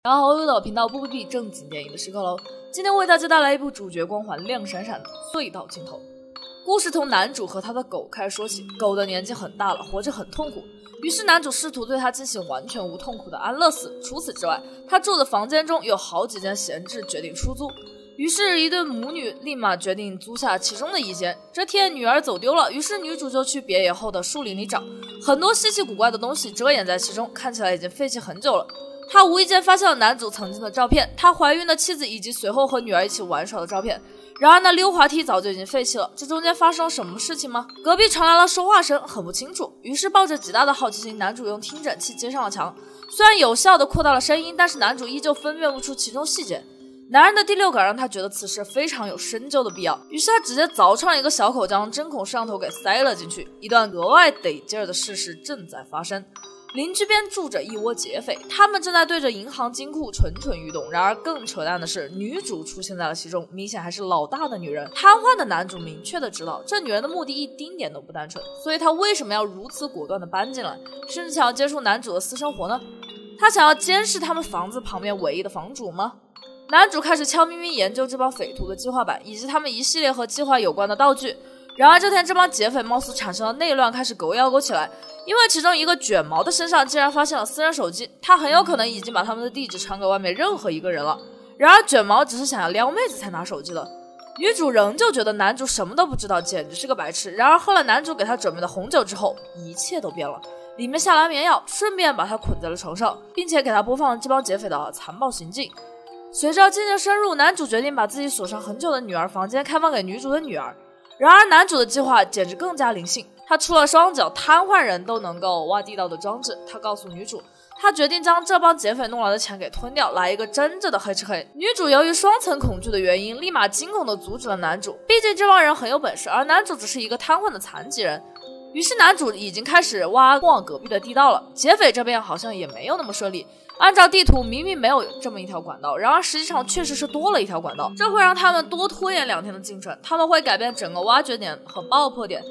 大家好，又到频道不必正经电影的时刻喽。今天为大家带来一部主角光环亮闪闪的隧道镜头。故事从男主和他的狗开始说起。狗的年纪很大了，活着很痛苦，于是男主试图对它进行完全无痛苦的安乐死。除此之外，他住的房间中有好几间闲置，决定出租。于是，一对母女立马决定租下其中的一间。这天，女儿走丢了，于是女主就去别野后的树林里找，很多稀奇古怪的东西遮掩在其中，看起来已经废弃很久了。他无意间发现了男主曾经的照片，他怀孕的妻子以及随后和女儿一起玩耍的照片。然而那溜滑梯早就已经废弃了，这中间发生了什么事情吗？隔壁传来了说话声，很不清楚。于是抱着极大的好奇心，男主用听诊器接上了墙，虽然有效地扩大了声音，但是男主依旧分辨不出其中细节。男人的第六感让他觉得此事非常有深究的必要，于是他直接凿穿了一个小口，将针孔摄像头给塞了进去。一段格外得劲儿的事实正在发生。邻居边住着一窝劫匪，他们正在对着银行金库蠢蠢欲动。然而更扯淡的是，女主出现在了其中，明显还是老大的女人。瘫痪的男主明确的知道，这女人的目的一丁点都不单纯，所以他为什么要如此果断的搬进来，甚至想要接触男主的私生活呢？他想要监视他们房子旁边唯一的房主吗？男主开始悄咪咪研究这帮匪徒的计划板以及他们一系列和计划有关的道具。然而这天，这帮劫匪貌似产生了内乱，开始狗咬狗起来。因为其中一个卷毛的身上竟然发现了私人手机，他很有可能已经把他们的地址传给外面任何一个人了。然而卷毛只是想要撩妹子才拿手机的。女主仍旧觉得男主什么都不知道，简直是个白痴。然而喝了男主给他准备的红酒之后，一切都变了。里面下了安眠药，顺便把他捆在了床上，并且给他播放了这帮劫匪的残暴行径。随着渐渐深入，男主决定把自己锁上很久的女儿房间开放给女主的女儿。然而男主的计划简直更加灵性，他除了双脚瘫痪人都能够挖地道的装置。他告诉女主，他决定将这帮劫匪弄来的钱给吞掉，来一个真正的黑吃黑。女主由于双层恐惧的原因，立马惊恐地阻止了男主，毕竟这帮人很有本事，而男主只是一个瘫痪的残疾人。于是男主已经开始挖通往隔壁的地道了。劫匪这边好像也没有那么顺利，按照地图明明没有这么一条管道，然而实际上确实是多了一条管道，这会让他们多拖延2天的进程，他们会改变整个挖掘点和爆破点。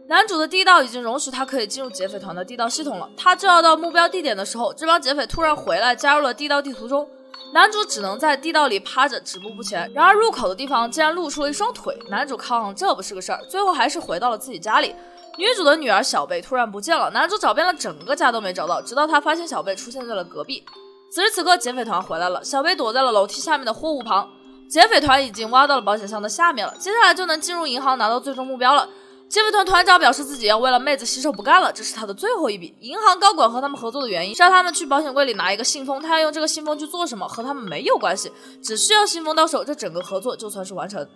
男主的地道已经容许他可以进入劫匪团的地道系统了，他就要到目标地点的时候，这帮劫匪突然回来加入了地道地图中，男主只能在地道里趴着止步不前。然而入口的地方竟然露出了一双腿，男主抗这不是个事儿，最后还是回到了自己家里。女主的女儿小贝突然不见了，男主找遍了整个家都没找到，直到他发现小贝出现在了隔壁。此时此刻劫匪团回来了，小贝躲在了楼梯下面的货物旁，劫匪团已经挖到了保险箱的下面了，接下来就能进入银行拿到最终目标了。劫匪团团长表示自己要为了妹子洗手不干了，这是他的最后一笔。银行高管和他们合作的原因是让他们去保险柜里拿一个信封，他要用这个信封去做什么和他们没有关系，只需要信封到手，这整个合作就算是完成。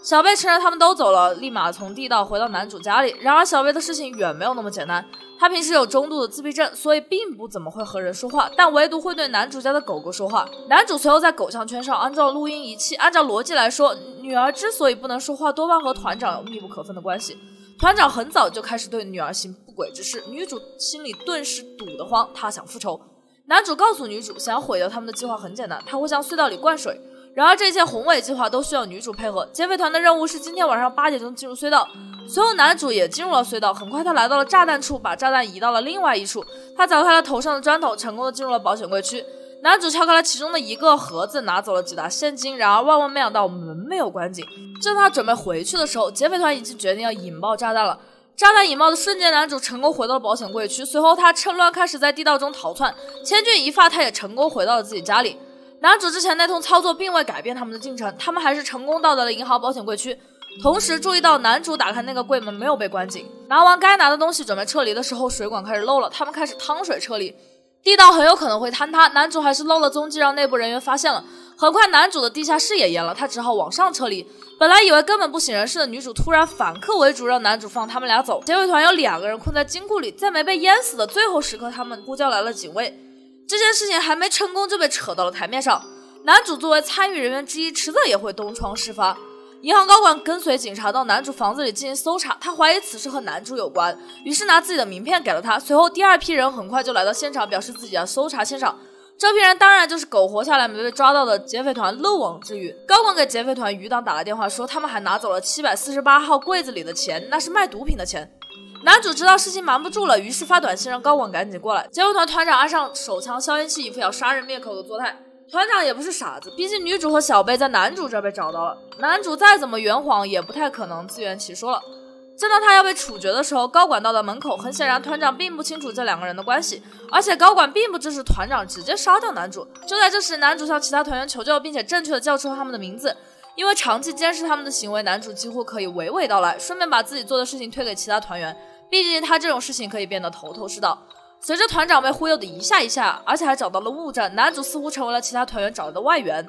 小贝趁着他们都走了，立马从地道回到男主家里。然而小贝的事情远没有那么简单，他平时有中度的自闭症，所以并不怎么会和人说话，但唯独会对男主家的狗狗说话。男主随后在狗项圈上安装了录音仪器，按照逻辑来说，女儿之所以不能说话，多半和团长有密不可分的关系。团长很早就开始对女儿行不轨之事，女主心里顿时堵得慌，她想复仇。男主告诉女主，想要毁掉他们的计划很简单，他会向隧道里灌水。然而这些宏伟计划都需要女主配合，劫匪团的任务是今天晚上8点钟进入隧道。随后男主也进入了隧道，很快他来到了炸弹处，把炸弹移到了另外一处。他凿开了头上的砖头，成功的进入了保险柜区。男主敲开了其中的一个盒子，拿走了几沓现金，然而万万没想到门没有关紧。正他准备回去的时候，劫匪团已经决定要引爆炸弹了。炸弹引爆的瞬间，男主成功回到了保险柜区，随后他趁乱开始在地道中逃窜，千钧一发，他也成功回到了自己家里。男主之前那通操作并未改变他们的进程，他们还是成功到达了银行保险柜区，同时注意到男主打开那个柜门没有被关紧。拿完该拿的东西准备撤离的时候，水管开始漏了，他们开始趟水撤离。地道很有可能会坍塌，男主还是漏了踪迹，让内部人员发现了。很快男主的地下室也淹了，他只好往上撤离。本来以为根本不省人事的女主突然反客为主，让男主放他们俩走。劫匪团有2个人困在金库里，在没被淹死的最后时刻，他们呼叫来了警卫。这件事情还没成功就被扯到了台面上，男主作为参与人员之一，迟早也会东窗事发。银行高管跟随警察到男主房子里进行搜查，他怀疑此事和男主有关，于是拿自己的名片给了他。随后第2批人很快就来到现场，表示自己要搜查现场。这批人当然就是苟活下来没被抓到的劫匪团漏网之鱼。高管给劫匪团余党打了电话，说他们还拿走了748号柜子里的钱，那是卖毒品的钱。男主知道事情瞒不住了，于是发短信让高管赶紧过来。劫匪团团长按上手枪消音器，一副要杀人灭口的作态。团长也不是傻子，毕竟女主和小贝在男主这被找到了，男主再怎么圆谎也不太可能自圆其说了。正当他要被处决的时候，高管到达门口，很显然团长并不清楚这两个人的关系，而且高管并不支持团长直接杀掉男主。就在这时，男主向其他团员求救，并且正确的叫出他们的名字。因为长期监视他们的行为，男主几乎可以娓娓道来，顺便把自己做的事情推给其他团员，毕竟他这种事情可以变得头头是道。随着团长被忽悠的一下一下，而且还找到了物证，男主似乎成为了其他团员找来的外援。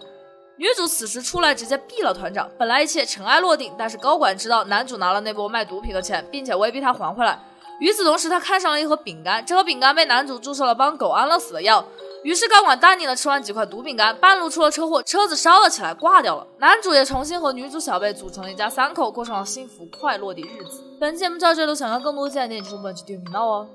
女主此时出来直接毙了团长，本来一切尘埃落定，但是高管知道男主拿了那波卖毒品的钱，并且威逼他还回来。与此同时，他看上了一盒饼干，这盒饼干被男主注射了帮狗安乐死的药，于是高管淡定的吃完几块毒饼干，半路出了车祸，车子烧了起来，挂掉了。男主也重新和女主小贝组成了一家三口，过上了幸福快乐的日子。本期节目就到这里，想看更多精彩电影，记住本期订阅频道哦。